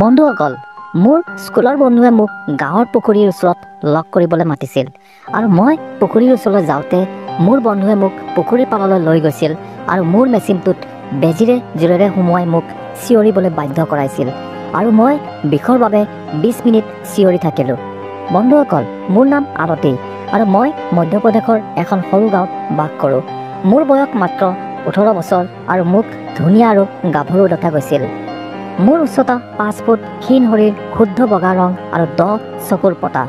বন্ধুসকল, মোৰ স্কুলৰ বন্ধুৱে মোক গাঁৱৰ পুখুৰীৰ ওচৰত লগ কৰিবলৈ মাতিছিল আৰু মই পুখুৰীৰ ওচৰলৈ যাওঁতে মোৰ বন্ধুৱে মোক পুখুৰীৰ পাৰলৈ লৈ গৈছিল আৰু মোৰ মেচিনটোত বেজীৰে জোৰেৰে সুমুৱাই মোক চিঞৰিবলৈ বাধ্য কৰাইছিল আৰু মই বিষৰ বাবে 20 মিনিট চিঞৰি থাকিলোঁ। বন্ধুসকল, মোৰ নাম আৰতি আৰু মই মধ্যপ্ৰদেশৰ এখন সৰু গাঁৱত বাস কৰোঁ। মোৰ বয়স মাত্ৰ 18 বছৰ আৰু মোক ধুনীয়া আৰু গাভৰু দেখা গৈছিল। মোৰ উচ্চতা 5 ফুট, ক্ষীণ শৰীৰ, শুদ্ধ বগা ৰং আৰু 10 চকুৰ পতা।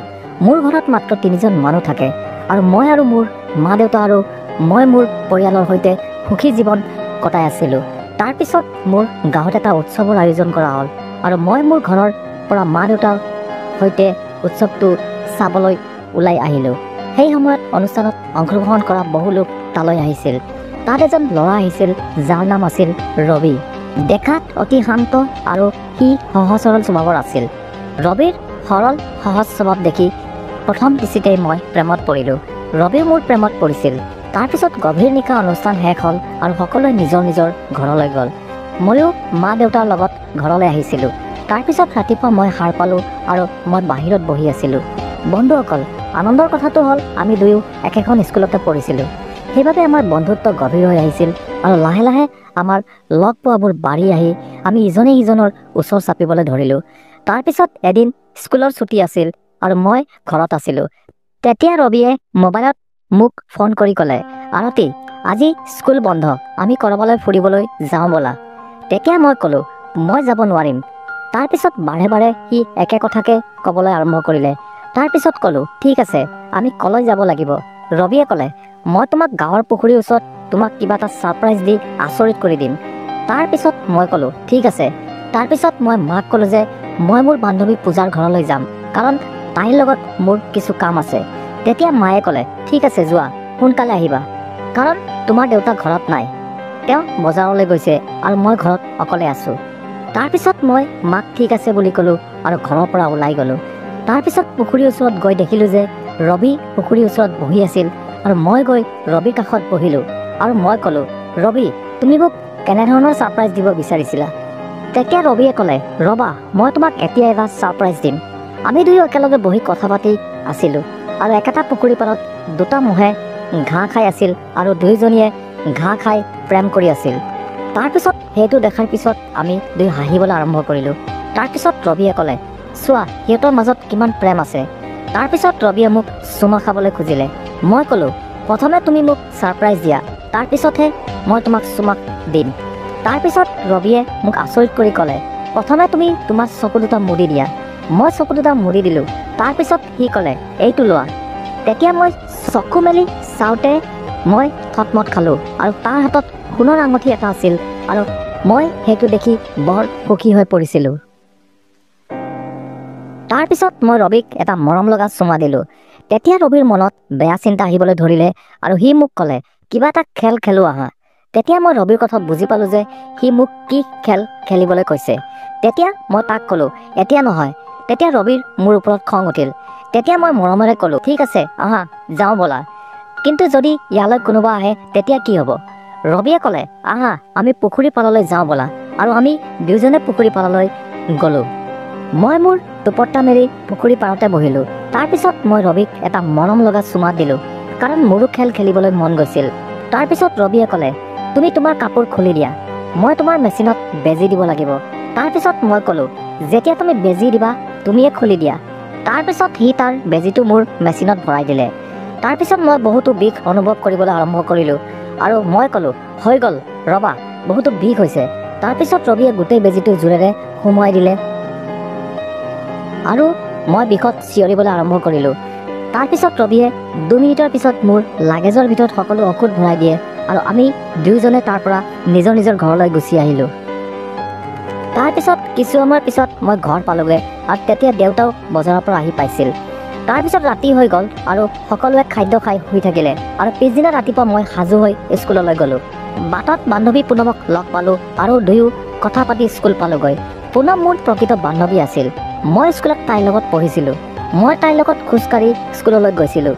মোৰ ঘৰত মাত্ৰ 3জন মানুহ থাকে আৰু মই আৰু মোৰ মা দেউতা আৰু মই মোৰ পৰিয়ালৰ সৈতে সুখী জীৱন কটাই আছিলোঁ। তাৰপিছত মোৰ গাঁৱত এটা উৎসৱৰ আয়োজন কৰা হ'ল আৰু মই মোৰ ঘৰৰ পৰা মা দেউতাৰ সৈতে উৎসৱটো চাবলৈ ওলাই আহিলোঁ। সেই সময়ত অনুষ্ঠানত অংশগ্ৰহণ কৰা বহু লোক তালৈ আহিছিল। তাত এজন ল'ৰা আহিছিল যাৰ নাম আছিল ৰবি। দেখাত অতি শান্ত আৰু সি সহজ সৰল স্বভাৱৰ আছিল। ৰবিৰ সৰল সহজ স্বভাৱ দেখি প্ৰথম দৃষ্টিতেই মই প্ৰেমত পৰিলোঁ। ৰবিও মোৰ প্ৰেমত পৰিছিল। তাৰপিছত গভীৰ নিশা অনুষ্ঠান শেষ হ'ল আৰু সকলোৱে নিজৰ নিজৰ ঘৰলৈ গ'ল। ময়ো মা দেউতাৰ লগত ঘৰলৈ আহিছিলোঁ। তাৰপিছত ৰাতিপুৱা মই সাৰ পালোঁ আৰু মই বাহিৰত বহি আছিলোঁ। বন্ধুসকল, আনন্দৰ কথাটো হ'ল আমি দুয়ো একেখন স্কুলতে পঢ়িছিলোঁ। সেইবাবে আমাৰ বন্ধুত্ব গভীৰ হৈ আহিছিল আৰু লাহে লাহে আমাৰ লগ পোৱাবোৰ বাঢ়ি আহি আমি ইজনে সিজনৰ ওচৰ চাপিবলৈ ধৰিলোঁ। তাৰপিছত এদিন স্কুলৰ ছুটী আছিল আৰু মই ঘৰত আছিলোঁ। তেতিয়া ৰবিয়ে মোবাইলত মোক ফোন কৰি ক'লে, আৰতি, আজি স্কুল বন্ধ, আমি ক'ৰবালৈ ফুৰিবলৈ যাওঁ ব'লা। তেতিয়া মই ক'লোঁ, মই যাব নোৱাৰিম। তাৰপিছত বাৰে বাৰে সি একে কথাকে ক'বলৈ আৰম্ভ কৰিলে। তাৰপিছত ক'লোঁ, ঠিক আছে, আমি কলৈ যাব লাগিব? ৰবিয়ে ক'লে, মই তোমাক গাঁৱৰ পুখুৰীৰ ওচৰত তোমাক কিবা এটা ছাৰপ্ৰাইজ দি আচৰিত কৰি দিম। তাৰপিছত মই ক'লোঁ, ঠিক আছে। তাৰপিছত মই মাক ক'লোঁ যে মই মোৰ বান্ধৱী পূজাৰ ঘৰলৈ যাম, কাৰণ তাইৰ লগত মোৰ কিছু কাম আছে। তেতিয়া মায়ে ক'লে, ঠিক আছে, যোৱা, সোনকালে আহিবা, কাৰণ তোমাৰ দেউতা ঘৰত নাই, তেওঁ বজাৰলৈ গৈছে আৰু মই ঘৰত অকলে আছোঁ। তাৰপিছত মই মাক ঠিক আছে বুলি ক'লোঁ আৰু ঘৰৰ পৰা ওলাই গ'লোঁ। তাৰপিছত পুখুৰীৰ ওচৰত গৈ দেখিলোঁ যে ৰবি পুখুৰীৰ ওচৰত বহি আছিল আৰু মই গৈ ৰবিৰ কাষত বহিলোঁ আৰু মই ক'লোঁ, ৰবি, তুমি মোক কেনেধৰণৰ ছাৰপ্ৰাইজ দিব বিচাৰিছিলা? তেতিয়া ৰবিয়ে ক'লে, ৰবা, মই তোমাক এতিয়া এটা ছাৰপ্ৰাইজ দিম। আমি দুয়ো একেলগে বহি কথা পাতি আছিলোঁ আৰু একেটা পুখুৰী পাৰত দুটা মহে ঘাঁহ খাই আছিল আৰু দুয়োজনীয়ে ঘাঁহ খাই প্ৰেম কৰি আছিল। তাৰপিছত সেইটো দেখাৰ পিছত আমি দুয়ো হাঁহিবলৈ আৰম্ভ কৰিলোঁ। তাৰপিছত ৰবিয়ে ক'লে, চোৱা, সিহঁতৰ মাজত কিমান প্ৰেম আছে। তাৰপিছত ৰবিয়ে মোক চুমা খাবলৈ খুজিলে। মই ক'লোঁ, প্ৰথমে তুমি মোক ছাৰপ্ৰাইজ দিয়া, তাৰপিছতহে মই তোমাক চুমা দিম। তাৰপিছত ৰবিয়ে মোক আচৰিত কৰি ক'লে, প্ৰথমে তুমি তোমাৰ চকু দুটা মুদি দিয়া। মই চকু দুটা মুদি দিলোঁ। তাৰপিছত সি ক'লে, এইটো লোৱা। তেতিয়া মই চকু মেলি চাওঁতে মই থতমত খালোঁ আৰু তাৰ হাতত সোণৰ আঙুঠি এটা আছিল আৰু মই সেইটো দেখি বৰ সুখী হৈ পৰিছিলোঁ। তাৰপিছত মই ৰবিক এটা মৰম লগা চুমা দিলোঁ। তেতিয়া ৰবিৰ মনত বেয়া চিন্তা আহিবলৈ ধৰিলে আৰু সি মোক ক'লে, কিবা এটা খেল খেলোঁ আহা। তেতিয়া মই ৰবিৰ কথা বুজি পালোঁ যে সি মোক কি খেল খেলিবলৈ কৈছে। তেতিয়া মই তাক ক'লোঁ, এতিয়া নহয়। তেতিয়া ৰবিৰ মোৰ ওপৰত খং উঠিল। তেতিয়া মই মৰমেৰে ক'লোঁ, ঠিক আছে, আহা, যাওঁ ব'লা। কিন্তু যদি ইয়ালৈ কোনোবা আহে তেতিয়া কি হ'ব? ৰবিয়ে ক'লে, আহা, আমি পুখুৰী পাৰলৈ যাওঁ ব'লা। আৰু আমি দুয়োজনে পুখুৰী পাৰলৈ গ'লোঁ। মই মোৰ দুপট্টা মেলি পুখুৰী পাৰতে বহিলোঁ। তাৰপিছত মই ৰবিক এটা মৰম লগা চুমা দিলোঁ, কাৰণ মোৰো খেল খেলিবলৈ মন গৈছিল। তাৰপিছত ৰবিয়ে ক'লে, তুমি তোমাৰ কাপোৰ খুলি দিয়া, মই তোমাৰ মেচিনত বেজী দিব লাগিব। তাৰপিছত মই ক'লোঁ, যেতিয়া তুমি বেজী দিবা তুমিয়ে খুলি দিয়া। তাৰপিছত সি তাৰ বেজীটো মোৰ মেচিনত ভৰাই দিলে। তাৰপিছত মই বহুতো বিষ অনুভৱ কৰিবলৈ আৰম্ভ কৰিলোঁ আৰু মই ক'লোঁ, হৈ গ'ল, ৰবা, বহুতো বিষ হৈছে। তাৰপিছত ৰবিয়ে গোটেই বেজীটো জোৰেৰে সুমুৱাই দিলে আৰু মই বিষত চিঞৰিবলৈ আৰম্ভ কৰিলোঁ। তাৰপিছত ৰবিয়ে 2 মিনিটৰ পিছত মোৰ লাগেজৰ ভিতৰত সকলো ঔষধ ভৰাই দিয়ে আৰু আমি দুয়োজনে তাৰ পৰা নিজৰ নিজৰ ঘৰলৈ গুচি আহিলোঁ। তাৰপিছত কিছু সময়ৰ পিছত মই ঘৰ পালোঁগৈ আৰু তেতিয়া দেউতাও বজাৰৰ পৰা আহি পাইছিল। তাৰপিছত ৰাতি হৈ গ'ল আৰু সকলোৱে খাদ্য খাই শুই থাকিলে আৰু পিছদিনা ৰাতিপুৱা মই সাজু হৈ স্কুললৈ গ'লোঁ। বাটত বান্ধৱী পুনমক লগ পালোঁ আৰু দুয়ো কথা পাতি স্কুল পালোঁগৈ। পুনম মোৰ প্ৰকৃত বান্ধৱী আছিল। মই স্কুলত তাইৰ লগত পঢ়িছিলোঁ। মই তাইৰ লগত খোজকাঢ়ি স্কুললৈ গৈছিলোঁ।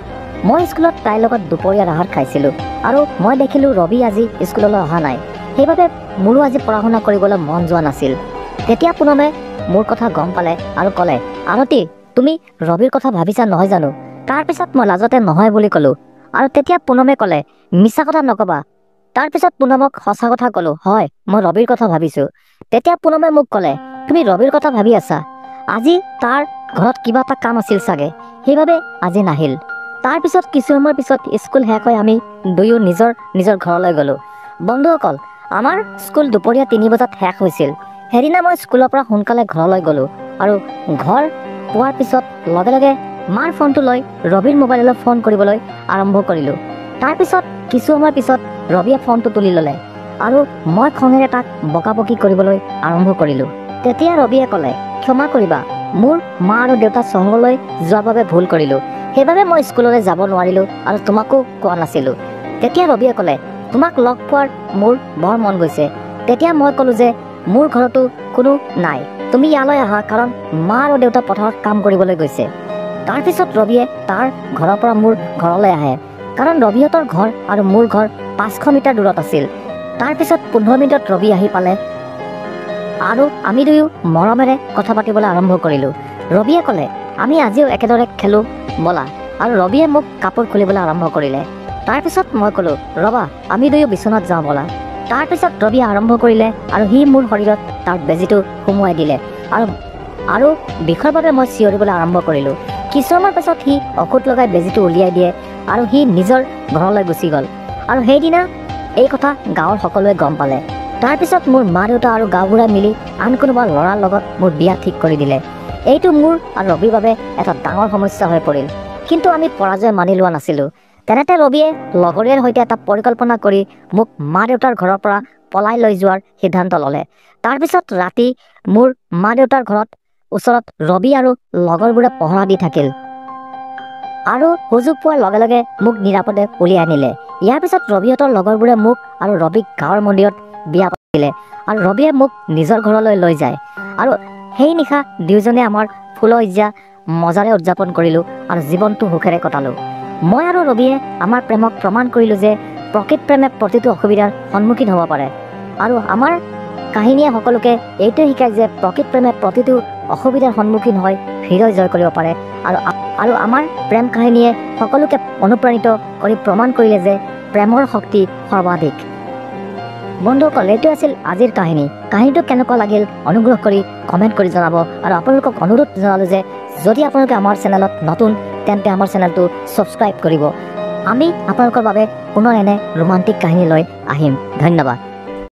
মই স্কুলত তাইৰ লগত দুপৰীয়াৰ আহাৰ খাইছিলোঁ আৰু মই দেখিলোঁ ৰবি আজি স্কুললৈ অহা নাই। সেইবাবে মোৰো আজি পঢ়া শুনা কৰিবলৈ মন যোৱা নাছিল। তেতিয়া পুনমে মোৰ কথা গম পালে আৰু ক'লে, আৰতি তুমি ৰবিৰ কথা ভাবিছা নহয় জানো? তাৰপিছত মই লাজতে নহয় বুলি ক'লোঁ। আৰু তেতিয়া পুনমে ক'লে, মিছা কথা নক'বা। তাৰপিছত পুনমক সঁচা কথা ক'লোঁ, হয় মই ৰবিৰ কথা ভাবিছোঁ। তেতিয়া পুনমে মোক ক'লে, তুমি ৰবিৰ কথা ভাবি আছা? আজি তাৰ ঘৰত কিবা এটা কাম আছিল চাগে, সেইবাবে আজি নাহিল। তাৰপিছত কিছু সময়ৰ পিছত স্কুল শেষ হৈ আমি দুয়ো নিজৰ নিজৰ ঘৰলৈ গ'লোঁ। বন্ধুসকল, আমাৰ স্কুল দুপৰীয়া 3 বজাত শেষ হৈছিল। সেইদিনা মই স্কুলৰ পৰা সোনকালে ঘৰলৈ গ'লোঁ আৰু ঘৰ পোৱাৰ পিছত লগে লগে মাৰ ফোনটো লৈ ৰবিৰ মোবাইললৈ ফোন কৰিবলৈ আৰম্ভ কৰিলোঁ। তাৰপিছত কিছু সময়ৰ পিছত ৰবিয়ে ফোনটো তুলি ল'লে আৰু মই খঙেৰে তাক বকাবকি কৰিবলৈ আৰম্ভ কৰিলোঁ। তেতিয়া ৰবিয়ে ক'লে, ক্ষমা কৰিবা, মোৰ মা আৰু দেউতা চহৰলৈ যোৱাৰ বাবে ভুল কৰিলোঁ। সেইবাবে মই স্কুললৈ যাব নোৱাৰিলোঁ আৰু তোমাকো কোৱা নাছিলোঁ। তেতিয়া ৰবিয়ে ক'লে, তোমাক লগ পোৱাৰ মোৰ বৰ মন গৈছে। তেতিয়া মই ক'লোঁ যে মোৰ ঘৰতো কোনো নাই, তুমি ইয়ালৈ আহা, কাৰণ মা আৰু দেউতা পথাৰত কাম কৰিবলৈ গৈছে। তাৰপিছত ৰবিয়ে তাৰ ঘৰৰ পৰা মোৰ ঘৰলৈ আহে, কাৰণ ৰবিহঁতৰ ঘৰ আৰু মোৰ ঘৰ 500 মিটাৰ দূৰত আছিল। তাৰপিছত 15 মিনিটত ৰবি আহি পালে আৰু আমি দুয়ো মৰমেৰে কথা পাতিবলৈ আৰম্ভ কৰিলোঁ। ৰবিয়ে ক'লে, আমি আজিও একেদৰে খেলোঁ ব'লা, আৰু ৰবিয়ে মোক কাপোৰ খুলিবলৈ আৰম্ভ কৰিলে। তাৰপিছত মই ক'লোঁ, ৰবা আমি দুয়ো বিচনাত যাওঁ ব'লা। তাৰপিছত ৰবিয়ে আৰম্ভ কৰিলে আৰু সি মোৰ শৰীৰত তাৰ বেজীটো সুমুৱাই দিলে আৰু বিষৰ বাবে মই চিঞৰিবলৈ আৰম্ভ কৰিলোঁ। কিছুমানৰ পাছত সি ঔষধ লগাই বেজীটো উলিয়াই দিয়ে আৰু সি নিজৰ ঘৰলৈ গুচি গ'ল। আৰু সেইদিনা এই কথা গাঁৱৰ সকলোৱে গম পালে। তাৰপিছত মোৰ মা দেউতা আৰু গাঁওবুঢ়াই মিলি আন কোনোবা ল'ৰাৰ লগত মোৰ বিয়া ঠিক কৰি দিলে। এইটো মোৰ আৰু ৰবিৰ বাবে এটা ডাঙৰ সমস্যা হৈ পৰিল, কিন্তু আমি পৰাজয় মানি লোৱা নাছিলোঁ। তেনেতে ৰবিয়ে লগৰীয়াৰ সৈতে এটা পৰিকল্পনা কৰি মোক মা দেউতাৰ ঘৰৰ পৰা পলাই লৈ যোৱাৰ সিদ্ধান্ত ল'লে। তাৰপিছত ৰাতি মোৰ মা দেউতাৰ ঘৰত ওচৰত ৰবি আৰু লগৰবোৰে পহৰা দি থাকিল আৰু সুযোগ পোৱাৰ লগে লগে মোক নিৰাপদে উলিয়াই আনিলে। ইয়াৰ পিছত ৰবিহঁতৰ লগৰবোৰে মোক আৰু ৰবিক গাঁৱৰ মন্দিৰত বিয়া পাতিলে আৰু ৰবিয়ে মোক নিজৰ ঘৰলৈ লৈ যায়। আৰু সেই নিশা দুয়োজনে আমাৰ ফুলসজ্জা মজাৰে উদযাপন কৰিলোঁ আৰু জীৱনটো সুখেৰে কটালোঁ। মই আৰু ৰবিয়ে আমাৰ প্ৰেমক প্ৰমাণ কৰিলোঁ যে প্ৰকৃত প্ৰেমে প্ৰতিটো অসুবিধাৰ সন্মুখীন হ'ব পাৰে। আৰু আমাৰ কাহিনীয়ে সকলোকে এইটোৱে শিকায় যে প্ৰকৃত প্ৰেমে প্ৰতিটো অসুবিধাৰ সন্মুখীন হৈ হৃদয় জয় কৰিব পাৰে। আৰু আমাৰ প্ৰেম কাহিনীয়ে সকলোকে অনুপ্ৰাণিত কৰি প্ৰমাণ কৰিলে যে প্ৰেমৰ শক্তি সৰ্বাধিক। বন্ধুসকল, এইটো আছিল আজিৰ কাহিনী। কাহিনীটো কেনেকুৱা লাগিল অনুগ্ৰহ কৰি কমেণ্ট কৰি জনাব। আৰু আপোনালোকক অনুৰোধ জনালোঁ যে যদি আপোনালোকে আমাৰ চেনেলত নতুন, তেন্তে আমাৰ চেনেলটো ছাবস্ক্ৰাইব কৰিব। আমি আপোনালোকৰ বাবে পুনৰ এনে ৰোমান্টিক কাহিনী লৈ আহিম। ধন্যবাদ।